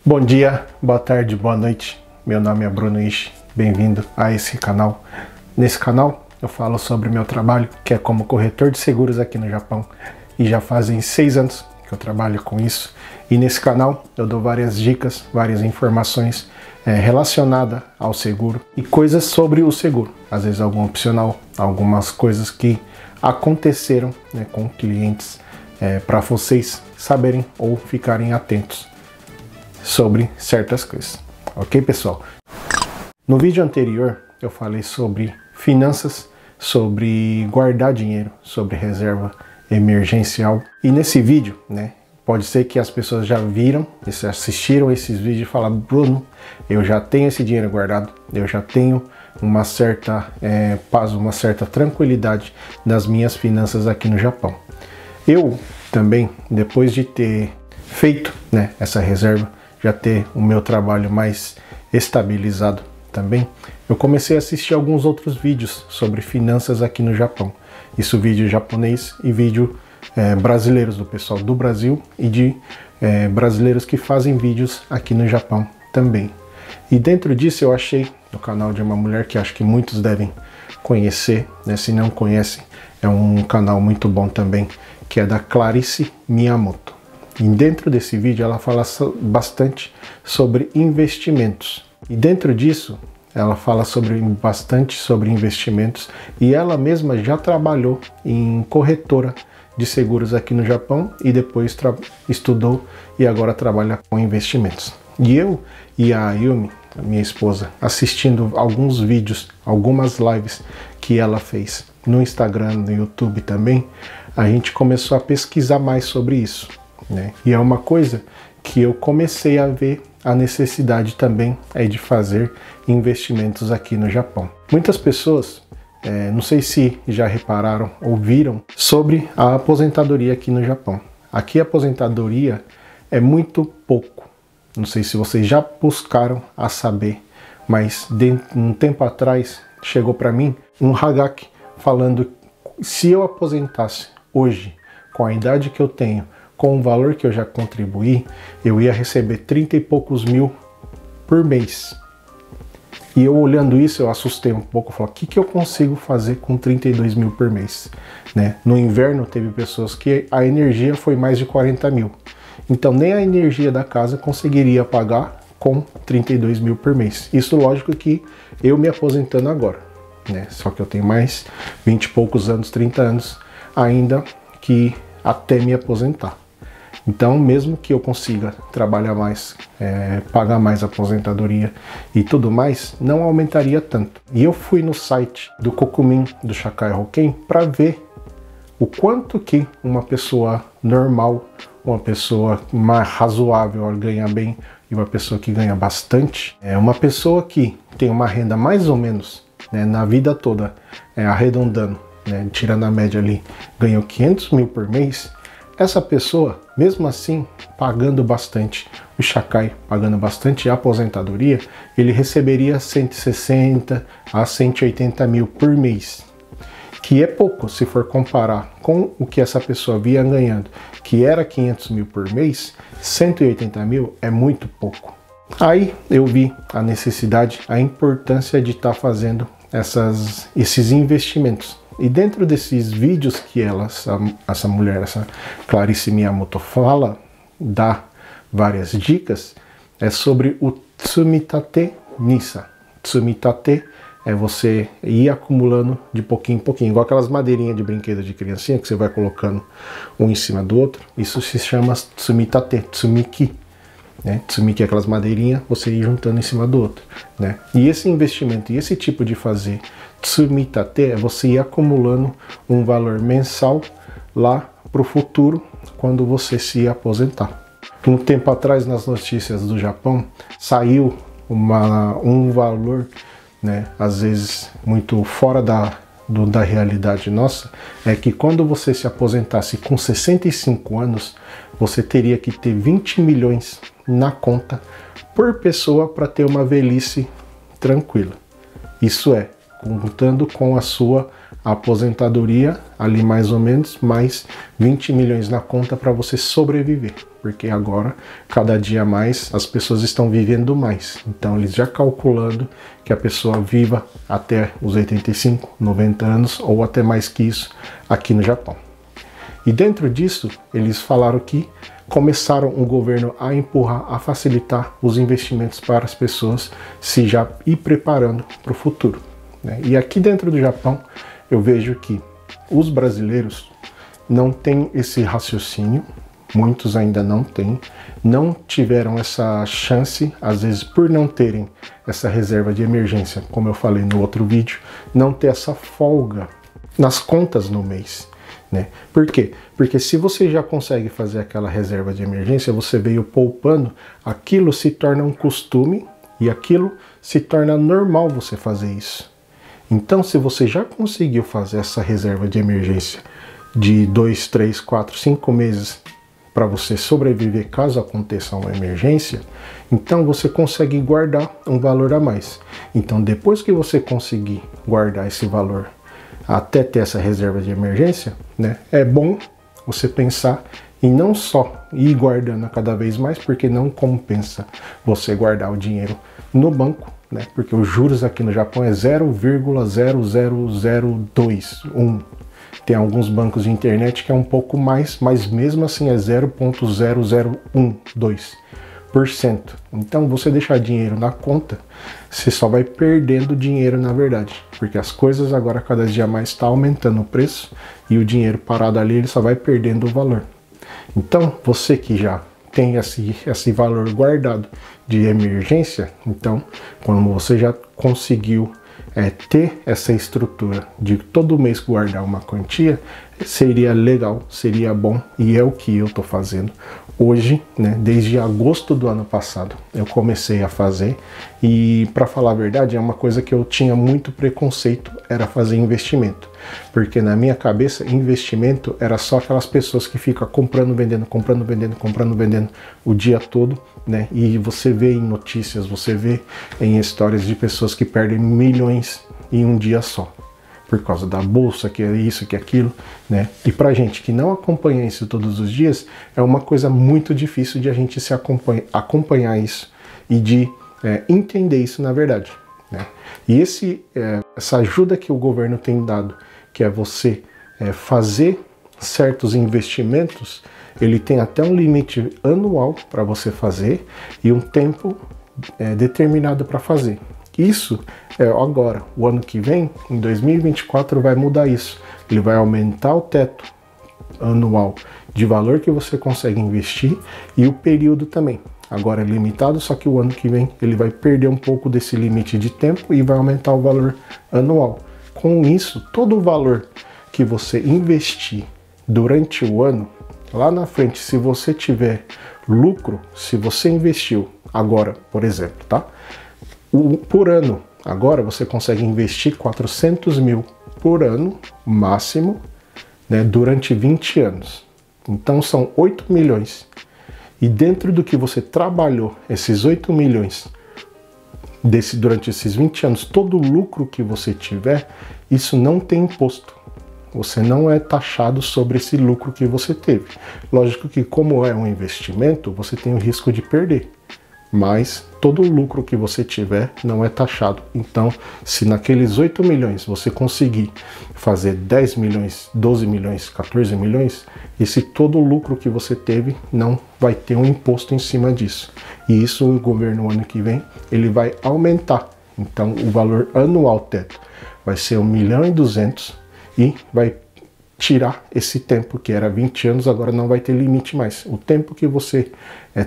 Bom dia, boa tarde, boa noite. Meu nome é Bruno Ishii. Bem-vindo a esse canal. Nesse canal eu falo sobre meu trabalho, que é como corretor de seguros aqui no Japão. E já fazem 6 anos que eu trabalho com isso. E nesse canal eu dou várias dicas, várias informações relacionadas ao seguro e coisas sobre o seguro. Às vezes algum opcional, algumas coisas que aconteceram com clientes para vocês saberem ou ficarem atentos sobre certas coisas. Ok, pessoal? No vídeo anterior eu falei sobre finanças, sobre guardar dinheiro, sobre reserva emergencial. E nesse vídeo, pode ser que as pessoas já viram, assistiram esses vídeos e falaram: Bruno, eu já tenho esse dinheiro guardado, eu já tenho uma certa paz, uma certa tranquilidade nas minhas finanças aqui no Japão. Eu também, depois de ter feito essa reserva, já ter o meu trabalho mais estabilizado também, eu comecei a assistir alguns outros vídeos sobre finanças aqui no Japão. Isso vídeo japonês e vídeo brasileiros, do pessoal do Brasil e de brasileiros que fazem vídeos aqui no Japão também. E dentro disso eu achei no canal de uma mulher que acho que muitos devem conhecer, se não conhecem, é um canal muito bom também, que é da Clarice Miyamoto. E dentro desse vídeo ela fala bastante sobre investimentos. E dentro disso ela fala bastante sobre investimentos, e ela mesma já trabalhou em corretora de seguros aqui no Japão e depois estudou e agora trabalha com investimentos. E eu e a Ayumi, a minha esposa, assistindo alguns vídeos, algumas lives que ela fez no Instagram, no YouTube também, a gente começou a pesquisar mais sobre isso. E é uma coisa que eu comecei a ver a necessidade também de fazer investimentos aqui no Japão. Muitas pessoas, não sei se já repararam ou viram, sobre a aposentadoria aqui no Japão. Aqui a aposentadoria é muito pouco. Não sei se vocês já buscaram a saber, mas um tempo atrás chegou para mim um hagaki falando: se eu aposentasse hoje, com a idade que eu tenho, com o valor que eu já contribuí, eu ia receber 30 e poucos mil por mês. E eu olhando isso, eu assustei um pouco, falei: o que eu consigo fazer com 32 mil por mês? No inverno teve pessoas que a energia foi mais de 40 mil. Então nem a energia da casa conseguiria pagar com 32 mil por mês. Isso lógico que eu me aposentando agora, Só que eu tenho mais 20 e poucos anos, 30 anos ainda que até me aposentar. Então, mesmo que eu consiga trabalhar mais, pagar mais aposentadoria e tudo mais, não aumentaria tanto. E eu fui no site do Kokumin, do Shakai Hoken, para ver o quanto que uma pessoa normal, uma pessoa mais razoável ganha bem e uma pessoa que ganha bastante, uma pessoa que tem uma renda mais ou menos na vida toda, arredondando, tirando a média ali, ganhou 500 mil por mês. Essa pessoa, mesmo assim, pagando bastante o Shakai, pagando bastante a aposentadoria, ele receberia 160 a 180 mil por mês, que é pouco se for comparar com o que essa pessoa vinha ganhando, que era 500 mil por mês. 180 mil é muito pouco. Aí eu vi a necessidade, a importância de estar fazendo esses investimentos. E dentro desses vídeos que essa mulher, essa Clarice Miyamoto dá várias dicas, é sobre o Tsumitate Nisa. Tsumitate é você ir acumulando de pouquinho em pouquinho, igual aquelas madeirinhas de brinquedo de criancinha que você vai colocando um em cima do outro. Isso se chama Tsumitate, Tsumiki. Tsumiki é aquelas madeirinhas, você ir juntando em cima do outro. E esse investimento e esse tipo de fazer Tsumitate é você ir acumulando um valor mensal lá para o futuro, quando você se aposentar. Um tempo atrás, nas notícias do Japão, saiu um valor, às vezes muito fora da realidade nossa, é que quando você se aposentasse com 65 anos, você teria que ter 20 milhões na conta por pessoa para ter uma velhice tranquila. Isso é, contando com a sua aposentadoria, ali mais ou menos, mais 20 milhões na conta para você sobreviver. porque agora, cada dia mais, as pessoas estão vivendo mais. Então, eles já calculando que a pessoa viva até os 85, 90 anos ou até mais que isso aqui no Japão. E dentro disso, eles falaram que começaram o governo a empurrar, a facilitar os investimentos para as pessoas se já ir preparando para o futuro, né? E aqui dentro do Japão, eu vejo que os brasileiros não têm esse raciocínio, muitos ainda não têm, não tiveram essa chance, às vezes por não terem essa reserva de emergência, como eu falei no outro vídeo, não ter essa folga nas contas no mês, né? Por quê? Porque se você já consegue fazer aquela reserva de emergência, você veio poupando, aquilo se torna um costume e aquilo se torna normal você fazer isso. Então, se você já conseguiu fazer essa reserva de emergência de 2, 3, 4, 5 meses para você sobreviver caso aconteça uma emergência, então você consegue guardar um valor a mais. Então, depois que você conseguir guardar esse valor até ter essa reserva de emergência, né, é bom você pensar em não só ir guardando cada vez mais, porque não compensa você guardar o dinheiro no banco, né, porque os juros aqui no Japão é 0,00021. Tem alguns bancos de internet que é um pouco mais, mas mesmo assim é 0,0012%. Então, você deixar dinheiro na conta, você só vai perdendo dinheiro na verdade, porque as coisas agora cada dia mais está aumentando o preço e o dinheiro parado ali ele só vai perdendo o valor. Então, você que já tem esse valor guardado de emergência, então, quando você já conseguiu ter essa estrutura de todo mês guardar uma quantia, seria legal, seria bom, e é o que eu estou fazendo hoje, né? Desde agosto do ano passado eu comecei a fazer, e para falar a verdade é uma coisa que eu tinha muito preconceito, era fazer investimento, porque na minha cabeça investimento era só aquelas pessoas que ficam comprando, vendendo, comprando, vendendo, comprando, vendendo o dia todo, né? E você vê em notícias, você vê em histórias de pessoas que perdem milhões em um dia só, por causa da bolsa, que é isso, que é aquilo, né? E pra gente que não acompanha isso todos os dias, é uma coisa muito difícil de a gente se acompanhar isso e de entender isso na verdade, né? E essa ajuda que o governo tem dado, que é você fazer certos investimentos, ele tem até um limite anual para você fazer e um tempo determinado para fazer. Isso agora, o ano que vem, em 2024, vai mudar isso. Ele vai aumentar o teto anual de valor que você consegue investir e o período também. Agora é limitado, só que o ano que vem ele vai perder um pouco desse limite de tempo e vai aumentar o valor anual. Com isso, todo o valor que você investir durante o ano, lá na frente, se você tiver lucro, se você investiu agora, por exemplo, tá? Por ano, agora você consegue investir 400 mil por ano, máximo, né, durante 20 anos. Então são 8 milhões. E dentro do que você trabalhou, esses 8 milhões, durante esses 20 anos, todo o lucro que você tiver, isso não tem imposto. Você não é taxado sobre esse lucro que você teve. Lógico que como é um investimento, você tem o risco de perder. Mas todo o lucro que você tiver não é taxado. Então, se naqueles 8 milhões você conseguir fazer 10 milhões, 12 milhões, 14 milhões, esse todo o lucro que você teve não vai ter um imposto em cima disso. E isso o governo, ano que vem, ele vai aumentar. Então, o valor anual teto vai ser 1.200.000 e vai tirar esse tempo, que era 20 anos, agora não vai ter limite mais. O tempo que você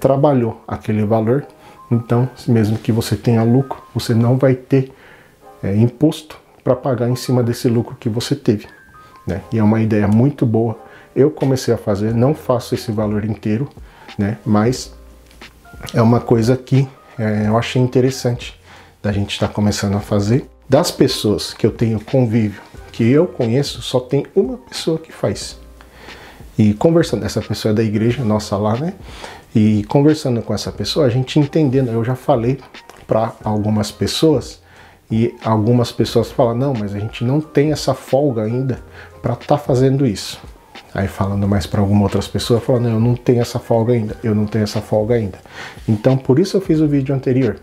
trabalhou aquele valor, então, mesmo que você tenha lucro, você não vai ter imposto para pagar em cima desse lucro que você teve, né? E é uma ideia muito boa. Eu comecei a fazer, não faço esse valor inteiro, né? Mas é uma coisa que eu achei interessante da gente estar começando a fazer. Das pessoas que eu tenho convívio, que eu conheço, só tem uma pessoa que faz. E conversando, essa pessoa é da igreja nossa lá, né? E conversando com essa pessoa, a gente entendendo, eu já falei para algumas pessoas, e algumas pessoas falam, não, mas a gente não tem essa folga ainda para estar fazendo isso. Aí falando mais para algumas outras pessoas, falando, eu não tenho essa folga ainda, eu não tenho essa folga ainda. Então por isso eu fiz o vídeo anterior,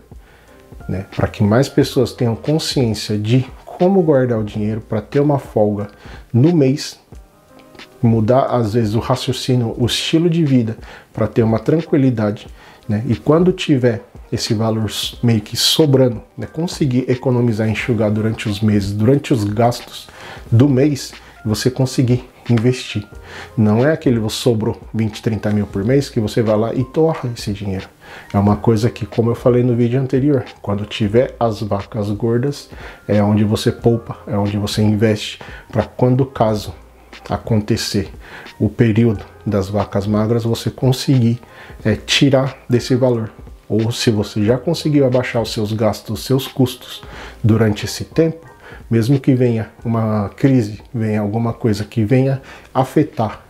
né? Para que mais pessoas tenham consciência de como guardar o dinheiro para ter uma folga no mês, mudar às vezes o raciocínio, o estilo de vida, para ter uma tranquilidade, né? E quando tiver esse valor meio que sobrando, né, conseguir economizar, enxugar durante os meses, durante os gastos do mês, você conseguir investir. Não é aquele que sobrou 20, 30 mil por mês que você vai lá e torra esse dinheiro. É uma coisa que, como eu falei no vídeo anterior, quando tiver as vacas gordas, é onde você poupa, é onde você investe, para quando caso acontecer o período das vacas magras, você conseguir tirar desse valor. Ou se você já conseguiu abaixar os seus gastos, os seus custos durante esse tempo, mesmo que venha uma crise, venha alguma coisa que venha afetar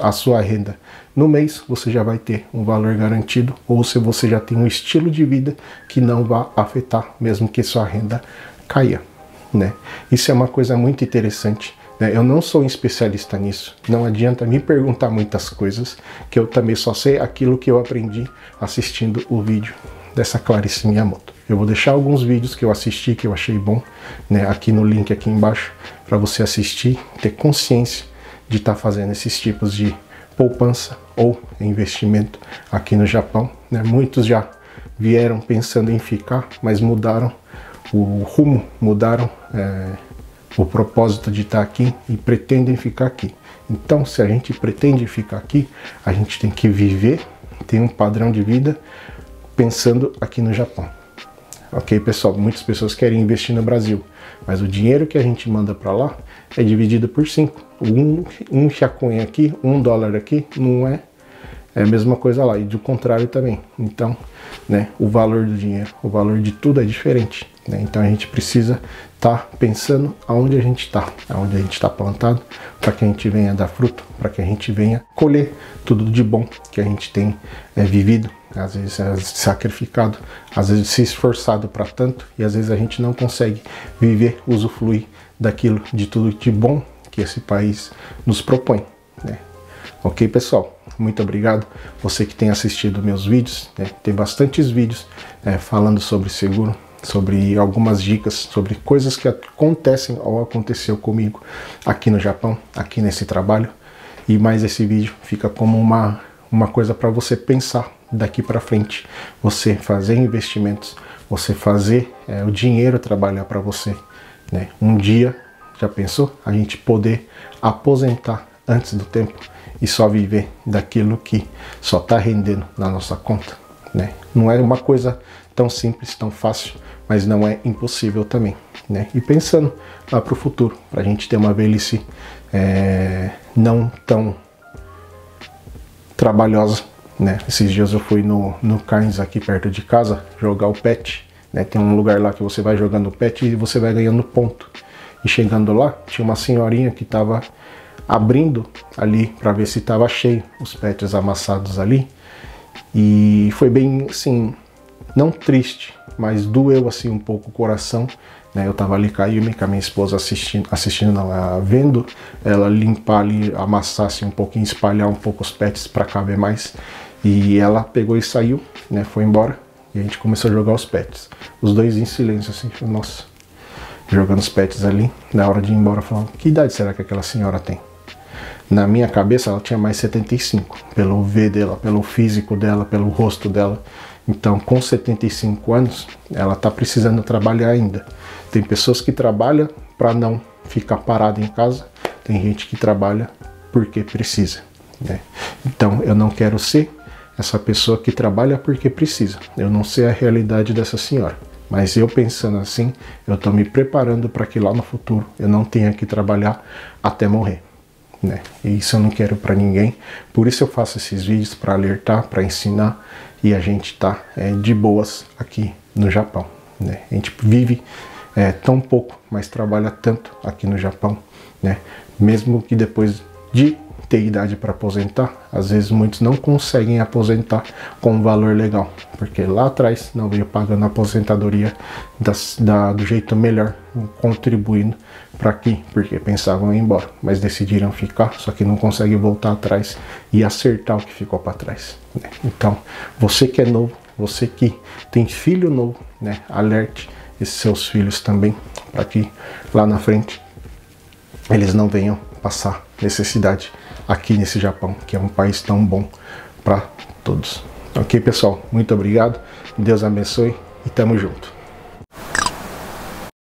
a sua renda no mês, você já vai ter um valor garantido, ou se você já tem um estilo de vida que não vai afetar, mesmo que sua renda caia, né? Isso é uma coisa muito interessante. Eu não sou um especialista nisso, não adianta me perguntar muitas coisas, que eu também só sei aquilo que eu aprendi assistindo o vídeo dessa Clarice Miyamoto. Eu vou deixar alguns vídeos que eu assisti, que eu achei bom, né, aqui no link aqui embaixo, para você assistir, ter consciência de estar fazendo esses tipos de poupança ou investimento aqui no Japão, né? Muitos já vieram pensando em ficar, mas mudaram o rumo, mudaram o propósito de estar aqui e pretendem ficar aqui. Então, se a gente pretende ficar aqui, a gente tem que viver, ter um padrão de vida pensando aqui no Japão. Ok, pessoal? Muitas pessoas querem investir no Brasil, mas o dinheiro que a gente manda para lá é dividido por 5. Um shakuin aqui, $1 aqui, não é a mesma coisa lá, e do contrário também. Então, né, o valor do dinheiro, o valor de tudo é diferente, né? Então a gente precisa estar pensando aonde a gente está, aonde a gente está plantado, para que a gente venha dar fruto, para que a gente venha colher tudo de bom que a gente tem vivido, às vezes sacrificado, às vezes se esforçado para tanto, e às vezes a gente não consegue viver, usufruir daquilo, de tudo de bom que esse país nos propõe, né? Ok, pessoal? Muito obrigado você que tem assistido meus vídeos, né? Tem bastantes vídeos falando sobre seguro, sobre algumas dicas, sobre coisas que acontecem ou aconteceu comigo aqui no Japão, aqui nesse trabalho. E mais esse vídeo fica como uma coisa para você pensar daqui para frente, você fazer investimentos, você fazer o dinheiro trabalhar para você, né? Um dia, já pensou? A gente poder aposentar antes do tempo e só viver daquilo que só está rendendo na nossa conta, né? Não é uma coisa tão simples, tão fácil, mas não é impossível também, né? E pensando lá para o futuro, para a gente ter uma velhice não tão trabalhosa, né? Esses dias eu fui no Carnes aqui perto de casa jogar o pet, né? Tem um lugar lá que você vai jogando o pet e você vai ganhando ponto. E chegando lá, tinha uma senhorinha que estava abrindo ali para ver se estava cheio os pets amassados ali, e foi bem assim, não triste, mas doeu assim um pouco o coração, né? Eu tava ali com a Yumi, com a minha esposa assistindo não, vendo ela limpar ali, amassar assim um pouquinho, espalhar um pouco os pets para caber mais, e ela pegou e saiu, né? Foi embora e a gente começou a jogar os pets, os dois em silêncio assim, nossa, jogando os pets ali. Na hora de ir embora, falando, que idade será que aquela senhora tem? Na minha cabeça ela tinha mais 75, pelo V dela, pelo físico dela, pelo rosto dela. Então com 75 anos ela tá precisando trabalhar ainda. Tem pessoas que trabalham para não ficar parada em casa, tem gente que trabalha porque precisa, né? Então eu não quero ser essa pessoa que trabalha porque precisa. Eu não sei a realidade dessa senhora, mas eu pensando assim, eu estou me preparando para que lá no futuro eu não tenha que trabalhar até morrer, né? E isso eu não quero para ninguém. Por isso eu faço esses vídeos, para alertar, para ensinar, e a gente tá de boas aqui no Japão, né? A gente vive tão pouco, mas trabalha tanto aqui no Japão, né? Mesmo que depois de ter idade para aposentar, às vezes muitos não conseguem aposentar com um valor legal, porque lá atrás não veio pagando a aposentadoria do jeito melhor, contribuindo para aqui, porque pensavam em ir embora, mas decidiram ficar, só que não conseguem voltar atrás e acertar o que ficou para trás, né? Então, você que é novo, você que tem filho novo, né, alerte esses seus filhos também, para que lá na frente eles não venham passar necessidade aqui nesse Japão, que é um país tão bom para todos. Ok, pessoal? Muito obrigado. Deus abençoe e tamo junto.